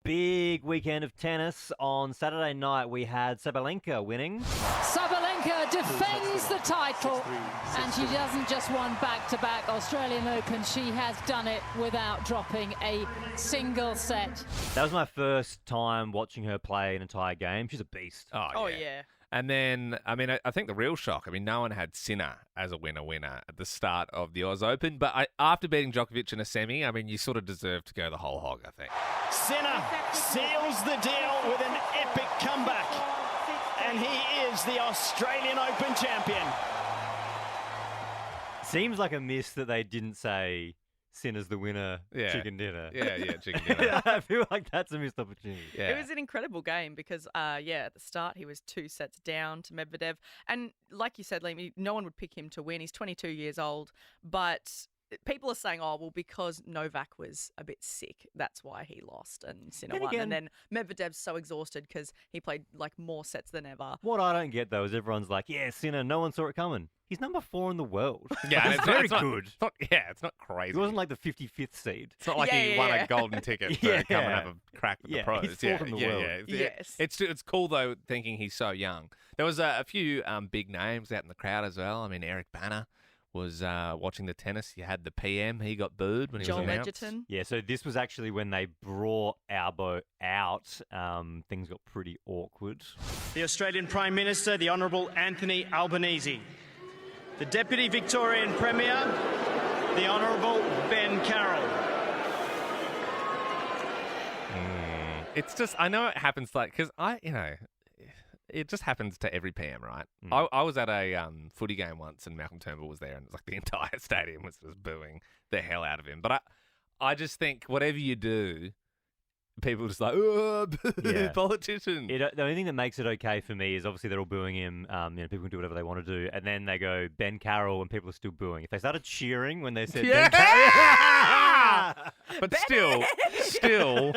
Big weekend of tennis. On Saturday night, we had Sabalenka winning. Sabalenka defends the title, and she doesn't just won back-to-back Australian Open. She has done it without dropping a single set. That was my first time watching her play an entire game. She's a beast. Oh, yeah. And then, I think the real shock, no one had Sinner as a winner at the start of the Oz Open, but after beating Djokovic in a semi, you sort of deserve to go the whole hog, I think. Sinner seals the deal with an epic comeback, and he is the Australian Open champion. Seems like a miss that they didn't say Sinner's the winner, Yeah. chicken dinner. Yeah, chicken dinner. I feel like that's a missed opportunity. Yeah. It was an incredible game because, at the start he was 2 sets down to Medvedev. And like you said, Liam, no one would pick him to win. He's 22 years old. But people are saying, because Novak was a bit sick, that's why he lost and Sinner Then won. again- And then Medvedev's so exhausted because he played more sets than ever. What I don't get, though, is everyone's like, yeah, Sinner, no one saw it coming. He's number 4 in the world. Yeah, and That's very not- good. It's not crazy. He wasn't like the 55th seed. It's not like Yeah, he yeah, won yeah. a golden ticket to Yeah. come and have a crack at the Yeah, pros. he's fourth in the world. Yes. It's cool, though, thinking he's so young. There was a few big names out in the crowd as well. Eric Banner was watching the tennis. You had the PM. He got booed when he Joel was announced. Edgerton. Yeah, so this was actually when they brought Albo out. Things got pretty awkward. The Australian Prime Minister, the Honourable Anthony Albanese. The Deputy Victorian Premier, the Honourable Ben Carroll. It's just, I know it happens because it just happens to every PM, right? I was at a footy game once and Malcolm Turnbull was there and it was like the entire stadium was just booing the hell out of him. But I just think whatever you do, people are just like, oh, Yeah. politician. The only thing that makes it okay for me is obviously they're all booing him. People can do whatever they want to do. And then they go Ben Carroll and people are still booing. If they started cheering when they said Ben Yeah! Carroll... But still,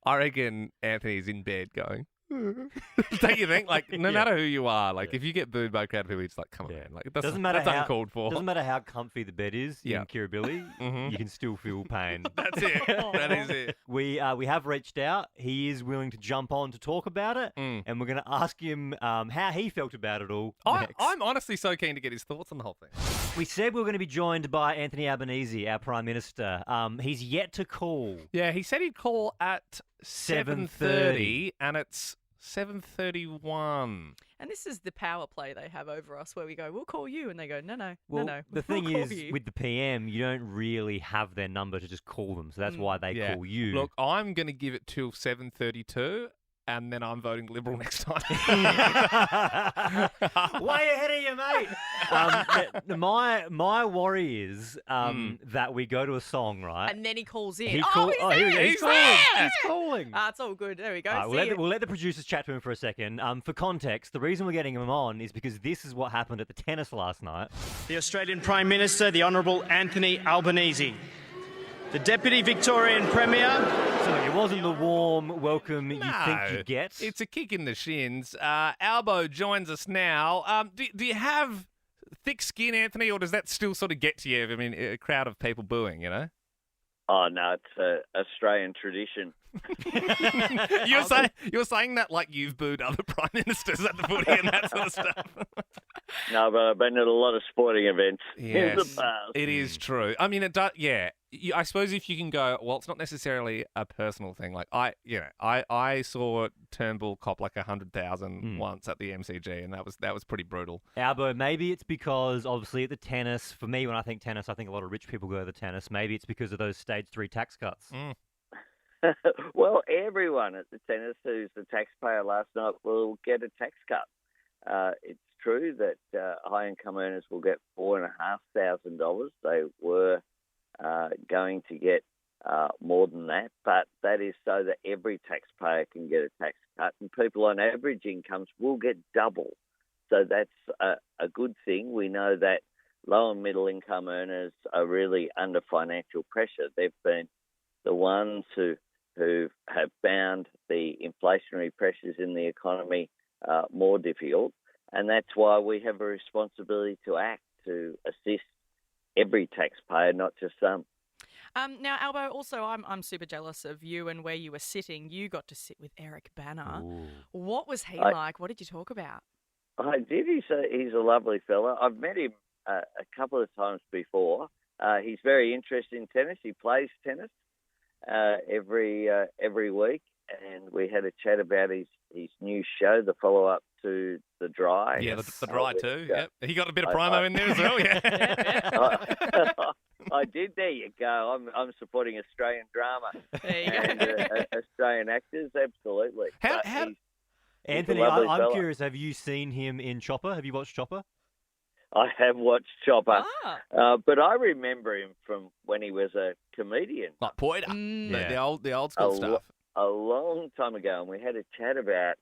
I reckon Anthony's in bed going, don't you think? No matter who you are, if you get booed by a crowd of people, it's like, come on, Yeah. man. Doesn't matter that's how- uncalled for. Doesn't matter how comfy the bed is Yeah. in Kirribilli, you can still feel pain. That's it. That is it. We have reached out. He is willing to jump on to talk about it, and we're going to ask him how he felt about it all next. I'm honestly so keen to get his thoughts on the whole thing. We said we were going to be joined by Anthony Albanese, our Prime Minister. He's yet to call. Yeah, he said he'd call at 7:30, and it's 7:31. And this is the power play they have over us where we go, we'll call you. And they go, no. Well, no. the we'll thing call is, you. with the PM, you don't really have their number to just call them, so that's why they Yeah. call you. Look, I'm going to give it till 7:32, and then I'm voting Liberal next time. way ahead of you, mate. My worry is that we go to a song, right? And then he calls in. He oh, call- he's oh, here we there. go. He's He's calling. there. He's calling. It's all good. There we go. All right, See you. we'll let the producers chat to him for a second. For context, the reason we're getting him on is because this is what happened at the tennis last night. The Australian Prime Minister, the Honourable Anthony Albanese. The Deputy Victorian Premier. So it wasn't the warm welcome you think you get. It's a kick in the shins. Albo joins us now. Do you have thick skin, Anthony, or does that still sort of get to you? A crowd of people booing, you know? Oh, no, it's an Australian tradition. You're saying that like you've booed other prime ministers at the footy and that sort of stuff. No, but I've been at a lot of sporting events in the Yes, past. it is true. It does. Yeah, I suppose if you can go, well, it's not necessarily a personal thing. Like I saw Turnbull cop like 100,000 once at the MCG, and that was pretty brutal. Albo, maybe it's because obviously at the tennis, for me when I think tennis, I think a lot of rich people go to the tennis. Maybe it's because of those stage 3 tax cuts. Well, everyone at the tennis who's the taxpayer last night will get a tax cut. It's true that high-income earners will get $4,500. They were going to get more than that, but that is so that every taxpayer can get a tax cut, and people on average incomes will get double. So that's a good thing. We know that low and middle income earners are really under financial pressure. They've been the ones who have found the inflationary pressures in the economy more difficult, and that's why we have a responsibility to act to assist every taxpayer, not just some. Now, Albo, also, I'm super jealous of you and where you were sitting. You got to sit with Eric Banner. Ooh. What was he like? What did you talk about? I did. He's a lovely fella. I've met him a couple of times before. He's very interested in tennis. He plays tennis every week, and we had a chat about his new show, the follow up to The Dry. Yeah, the Dry too. Yep. He got a bit of promo in there as well. Yeah. I did. There you go. I'm supporting Australian drama There you and Australian actors. Absolutely. How- But how- he's Anthony, a lovely I'm fella. curious. Have you seen him in Chopper? Have you watched Chopper? I have watched Chopper, Ah. but I remember him from when he was a comedian Like Poida, Mm. the old school A stuff. a long time ago, and we had a chat about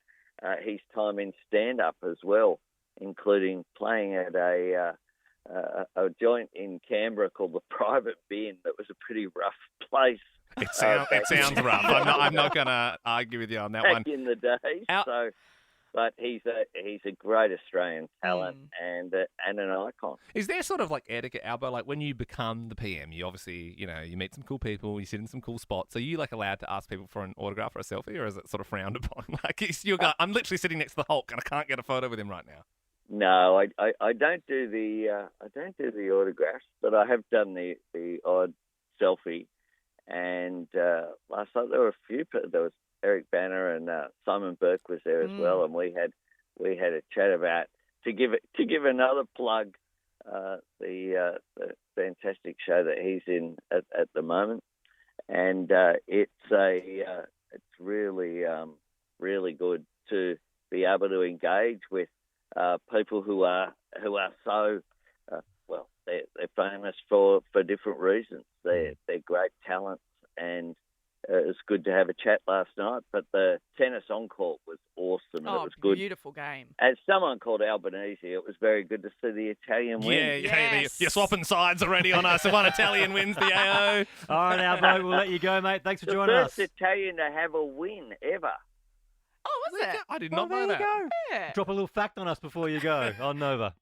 his time in stand-up as well, including playing at a joint in Canberra called the Private Bin. That was a pretty rough place. It sounds rough. I'm not going to argue with you on that one. Back in the days. Al- But he's a great Australian talent and an icon. Is there sort of like etiquette, Albo? Like when you become the PM, you obviously, you meet some cool people, you sit in some cool spots. Are you like allowed to ask people for an autograph or a selfie, or is it sort of frowned upon? Like I'm literally sitting next to the Hulk and I can't get a photo with him right now. No, I don't do the autographs, but I have done the odd selfie. And last night there were a few. There was Eric Banner and Simon Burke was there as well, and we had a chat about to give another plug the fantastic show that he's in at the moment, and it's really really good to be able to engage with people who are so well, they're famous for different reasons. They're great talents, and it was good to have a chat last night. But the tennis on court was awesome, and it was good. Beautiful game. As someone called Albanese, it was very good to see the Italian win. Yes. You're swapping sides already on us. One Italian wins the AO. All right, Albo, we'll let you go, mate. Thanks for The joining first us. Italian to have a win ever. Oh, was it? I did Well, not know there you that. go. Yeah. Drop a little fact on us before you go on Nova.